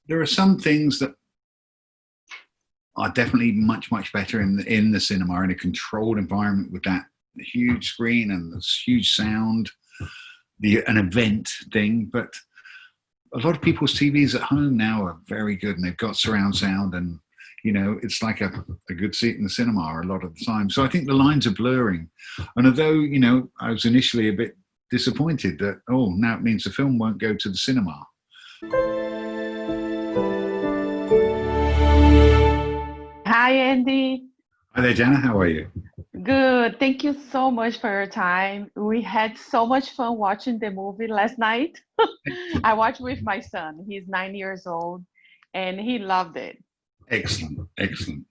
there are some things that are definitely much, much better in the cinema, in a controlled environment with that huge screen and this huge sound, an event thing. But a lot of people's TVs at home now are very good, and they've got surround sound, and it's like a good seat in the cinema a lot of the time. So I think the lines are blurring. And although, I was initially a bit disappointed that, now it means the film won't go to the cinema. Hi, Andy. Hi there, Jana. How are you? Good. Thank you so much for your time. We had so much fun watching the movie last night. I watched with my son. He's 9 years old, and he loved it. Excellent, excellent.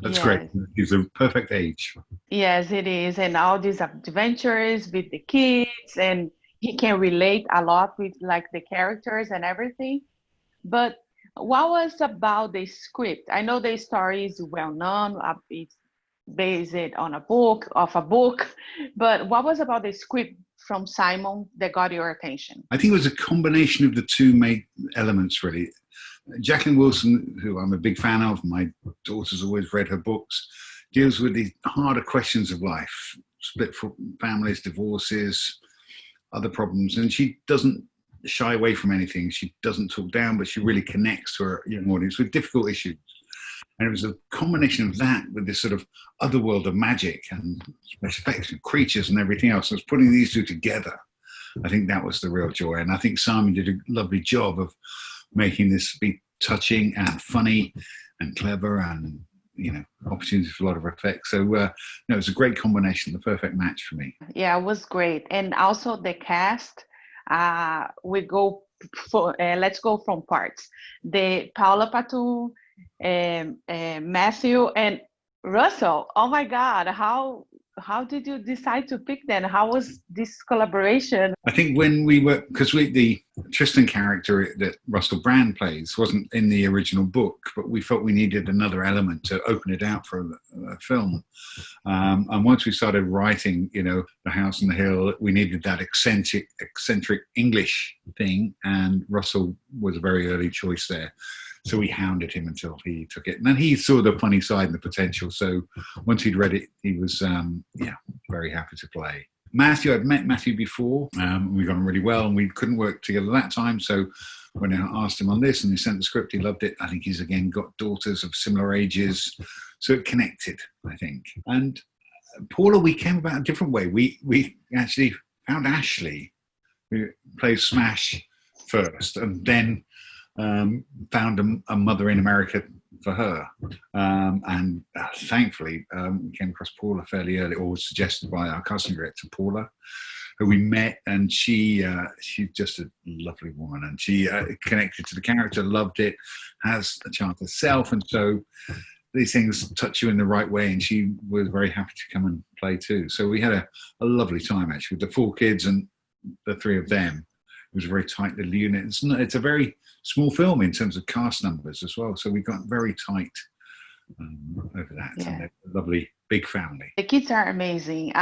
That's great. Yes, He's a perfect age. yes, it is. And all these adventures with the kids, and he can relate a lot with like the characters and everything. But what was about the script? I know the story is well known. It's based on a book, but what was about the script from Simon that got your attention? I think it was a combination of the two main elements, really. Jacqueline Wilson, who I'm a big fan of, my daughter's always read her books, deals with the harder questions of life, split families, divorces, other problems, and she doesn't shy away from anything. She doesn't talk down, but she really connects to her young audience with difficult issues. And it was a combination of that with this sort of other world of magic and special effects and creatures and everything else. So I was putting these two together. I think that was the real joy. And I think Simon did a lovely job of making this be touching and funny and clever and, opportunities for a lot of effects. So, it was a great combination, the perfect match for me. Yeah, it was great. And also the cast, let's go from parts. The Paula Patu, Matthew, and Russell. Oh my God, how did you decide to pick them? How was this collaboration? I think when because the Tristan character that Russell Brand plays wasn't in the original book, but we felt we needed another element to open it out for a film. And once we started writing, The House on the Hill, we needed that eccentric English thing, and Russell was a very early choice there. So we hounded him until he took it. And then he saw the funny side and the potential. So once he'd read it, he was, very happy to play. Matthew, I'd met Matthew before. We got on really well, and we couldn't work together that time. So when I asked him on this and he sent the script, he loved it. I think he's, again, got daughters of similar ages. So it connected, I think. And Paula, we came about a different way. We actually found Ashley, who plays Smash first, and then found a mother in America for her, and thankfully we came across Paula fairly early, or was suggested by our casting director Paula, who we met, and she's just a lovely woman, and she connected to the character, loved it, has a child herself, and so these things touch you in the right way, and she was very happy to come and play too. So we had a lovely time actually with the 4 kids and the 3 of them. It was a very tight little unit. It's a very small film in terms of cast numbers as well. So we got very tight over that. Yeah. And they're a lovely big family. The kids are amazing.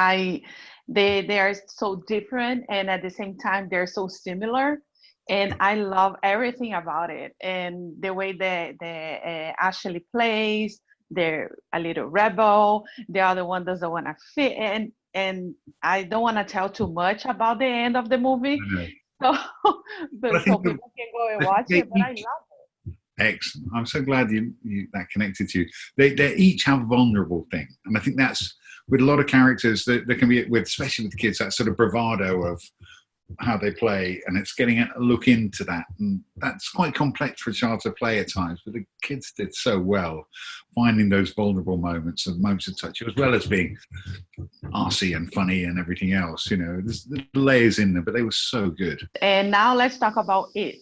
They are so different, and at the same time they're so similar. And I love everything about it. And the way that Ashley plays, they're a little rebel. The other one doesn't want to fit in. And I don't want to tell too much about the end of the movie. So people can go and watch it, but I love it. Excellent. I'm so glad that connected to you. They each have a vulnerable thing. And I think that's, with a lot of characters, there can be, especially with kids, that sort of bravado of how they play, and it's getting a look into that. And that's quite complex for a child to play at times, but the kids did so well, finding those vulnerable moments and moments of touch, as well as being arsey and funny and everything else. There's the layers in there, but they were so good. And now let's talk about it.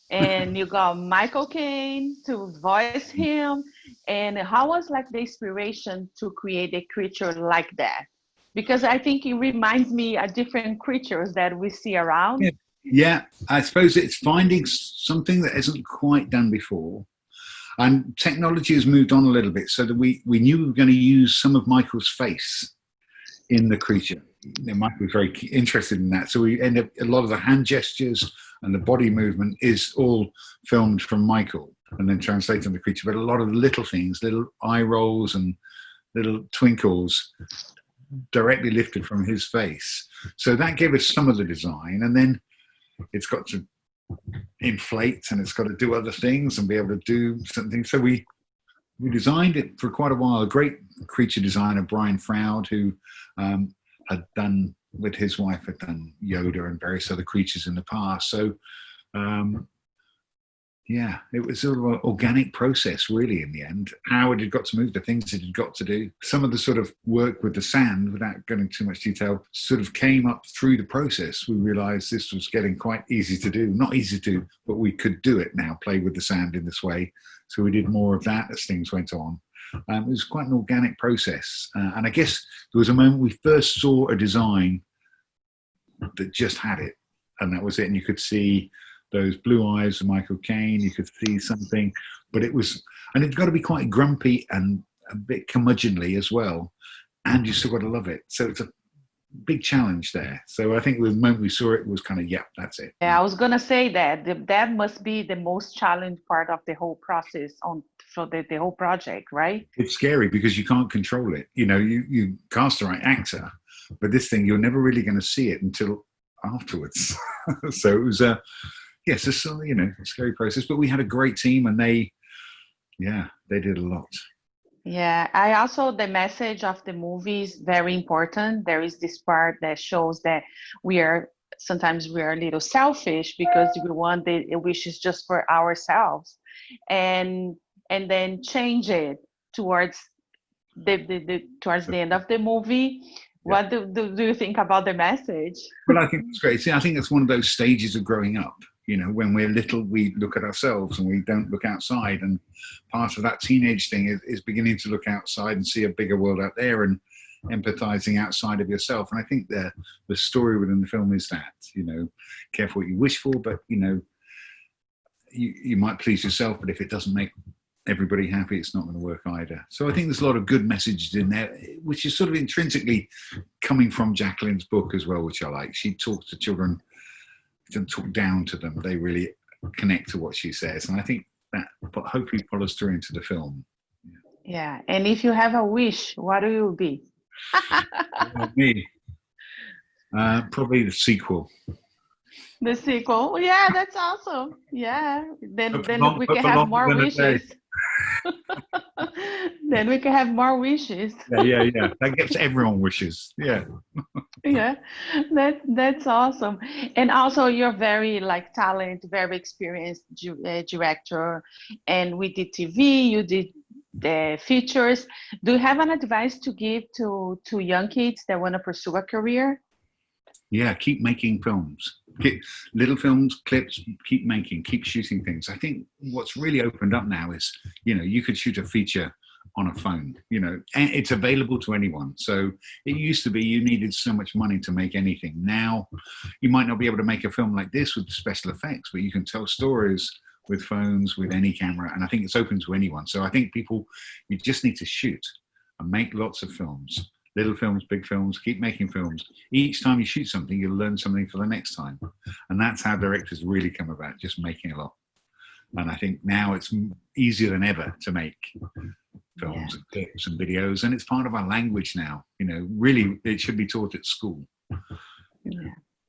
And you got Michael Caine to voice him. And how was like the inspiration to create a creature like that? Because I think it reminds me of different creatures that we see around. Yeah, I suppose it's finding something that isn't quite done before. And technology has moved on a little bit, so that we knew we were going to use some of Michael's face in the creature. Michael was very interested in that. So we end up, a lot of the hand gestures and the body movement is all filmed from Michael and then translated on the creature. But a lot of the little things, little eye rolls and little twinkles, directly lifted from his face. So that gave us some of the design. And then it's got to inflate and it's got to do other things and be able to do something. So we designed it for quite a while. A great creature designer, Brian Froud, who had done, with his wife, had done Yoda and various other creatures in the past. So yeah, it was sort of an organic process, really, in the end. How it had got to move, the things it had got to do. Some of the sort of work with the sand, without going into too much detail, sort of came up through the process. We realised this was getting quite easy to do. Not easy to do, but we could do it now, play with the sand in this way. So we did more of that as things went on. It was quite an organic process. And I guess there was a moment we first saw a design that just had it. And that was it. And you could see those blue eyes of Michael Caine, you could see something, but it was, and it's got to be quite grumpy and a bit curmudgeonly as well, and you still got to love it. So it's a big challenge there. So I think the moment we saw it was kind of, yep, that's it. Yeah, I was gonna say that must be the most challenging part of the whole process for the whole project, right? It's scary because you can't control it. You know, you cast the right actor, but this thing, you're never really going to see it until afterwards. So it was yes, it's a scary process, but we had a great team and they did a lot. Yeah, the message of the movie is very important. There is this part that shows that sometimes we are a little selfish because we want the wishes just for ourselves, and then change it towards towards the end of the movie. What do you think about the message? Well, I think it's great. See, I think it's one of those stages of growing up. You know, when we're little, we look at ourselves and we don't look outside. And part of that teenage thing is beginning to look outside and see a bigger world out there and empathizing outside of yourself. And I think the story within the film is that, careful what you wish for, but, you might please yourself, but if it doesn't make everybody happy, it's not going to work either. So I think there's a lot of good messages in there, which is sort of intrinsically coming from Jacqueline's book as well, which I like. She talks to children, doesn't talk down to them. They really connect to what she says. And I think that hopefully follows through into the film. Yeah. And if you have a wish, what will you be? Me. Probably the sequel. The sequel. Yeah, that's awesome. Yeah. Then we can have more wishes. Then we can have more wishes. Yeah. That gets everyone wishes. Yeah. Yeah, that's awesome. And also you're very talented, very experienced director, and we did TV, you did the features. Do you have an advice to give to young kids that want to pursue a career? Yeah, keep making films. Little films, clips, keep shooting things. I think what's really opened up now is, you could shoot a feature on a phone, and it's available to anyone. So it used to be you needed so much money to make anything. Now you might not be able to make a film like this with special effects, but you can tell stories with phones, with any camera. And I think it's open to anyone. So I think you just need to shoot and make lots of films. Little films, big films, keep making films. Each time you shoot something, you'll learn something for the next time. And that's how directors really come about, just making a lot. And I think now it's easier than ever to make films and clips and videos. And it's part of our language now. Really, it should be taught at school.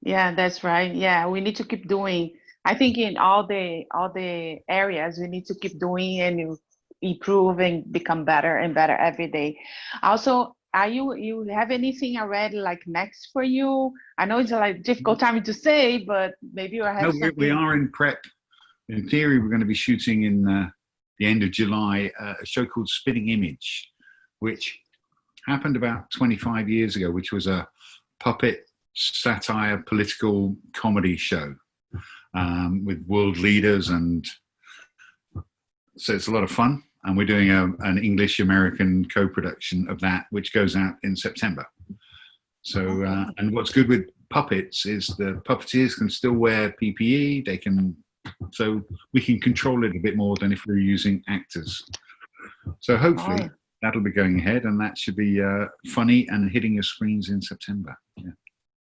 Yeah, that's right. Yeah, we need to keep doing. I think in all the areas, we need to keep doing and improve and become better and better every day. Also, you have anything already next for you? I know it's a difficult time to say, but maybe you have something. We are in prep. In theory, we're going to be shooting in the end of July a show called Spinning Image, which happened about 25 years ago, which was a puppet satire political comedy show with world leaders. And so it's a lot of fun. And we're doing an English-American co-production of that, which goes out in September. So, and what's good with puppets is the puppeteers can still wear PPE. So we can control it a bit more than if we were using actors. So hopefully that'll be going ahead, and that should be funny and hitting your screens in September. Yeah.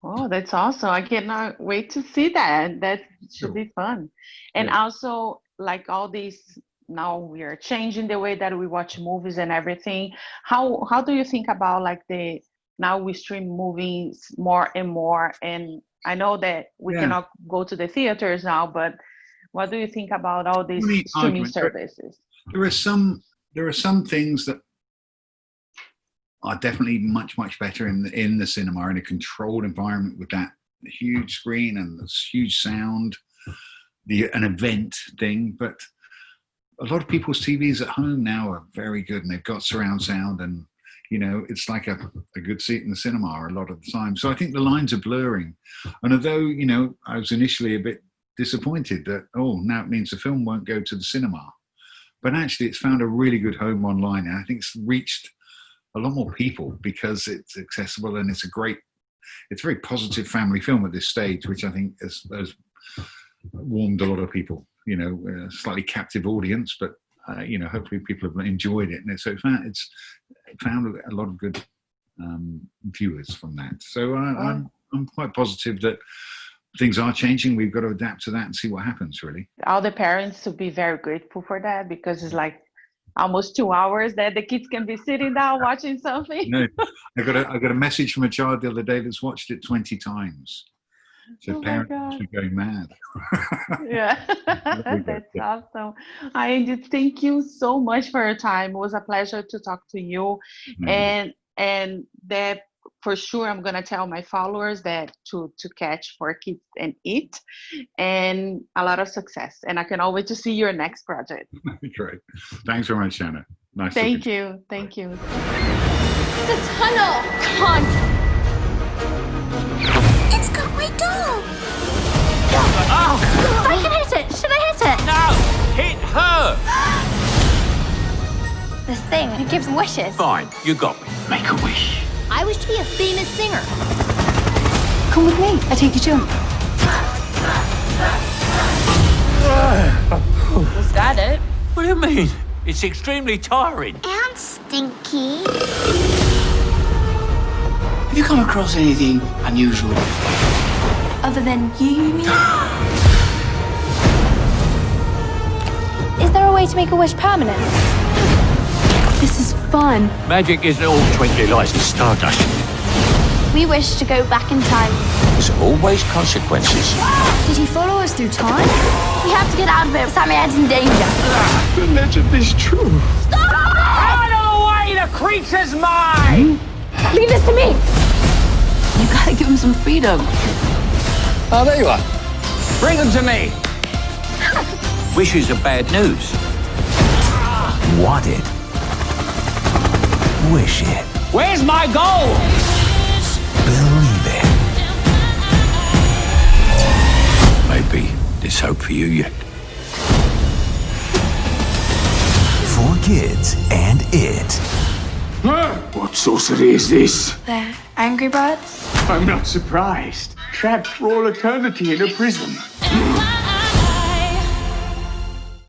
Oh, that's awesome. I cannot wait to see that. That should be fun. And Yeah. also, like all these, now we are changing the way that we watch movies and everything. How do you think about like the now we stream movies more and more? And I know that we Yeah. cannot go to the theaters now, but what do you think about all these Funny streaming argument. services? There are some things that are definitely much better in the cinema, in a controlled environment with that huge screen and this huge sound, an event thing. But a lot of people's TVs at home now are very good, and they've got surround sound, and it's like a good seat in the cinema a lot of the time. So I think the lines are blurring. And although I was initially a bit disappointed that now it means the film won't go to the cinema, but actually it's found a really good home online, and I think it's reached a lot more people because it's accessible, and it's a very positive family film at this stage, which I think has warmed a lot of people. A slightly captive audience, but hopefully people have enjoyed it, and so it found a lot of good viewers from that. So I'm quite positive that things are changing. We've got to adapt to that and see what happens. Really, all the parents should be very grateful for that, because it's like almost 2 hours that the kids can be sitting down watching something. No, I got a message from a child the other day that's watched it 20 times. So parents must be going mad. Yeah, that's awesome. I thank you so much for your time. It was a pleasure to talk to you. And that for sure I'm gonna tell my followers that to catch For Kids and Eat, and a lot of success. And I can wait to see your next project. Great. Thanks very much, Shanna. Nice. Thank you. Thank you. The tunnel! Come on! It's got my doll! Oh! I can hit it! Should I hit it? No! Hit her! This thing, it gives wishes. Fine, you got me. Make a wish. I wish to be a famous singer. Come with me. I take you jump. Was that it? What do you mean? It's extremely tiring. And stinky. Have you come across anything unusual? Other than you mean? Is there a way to make a wish permanent? This is fun. Magic isn't all twinkly lights and stardust. We wish to go back in time. There's always consequences. Did he follow us through time? We have to get out of here. Sammy's in danger. The legend is true. Stop! Out of the way! The creature's mine! Leave this to me! You gotta give him some freedom. Oh, there you are. Bring them to me. Wishes are bad news. Want it. Wish it. Where's my goal? Believe it. Maybe there's hope for you yet. For Kids and It. What sorcery is this? They're angry birds? I'm not surprised. Trapped for all eternity in a prison.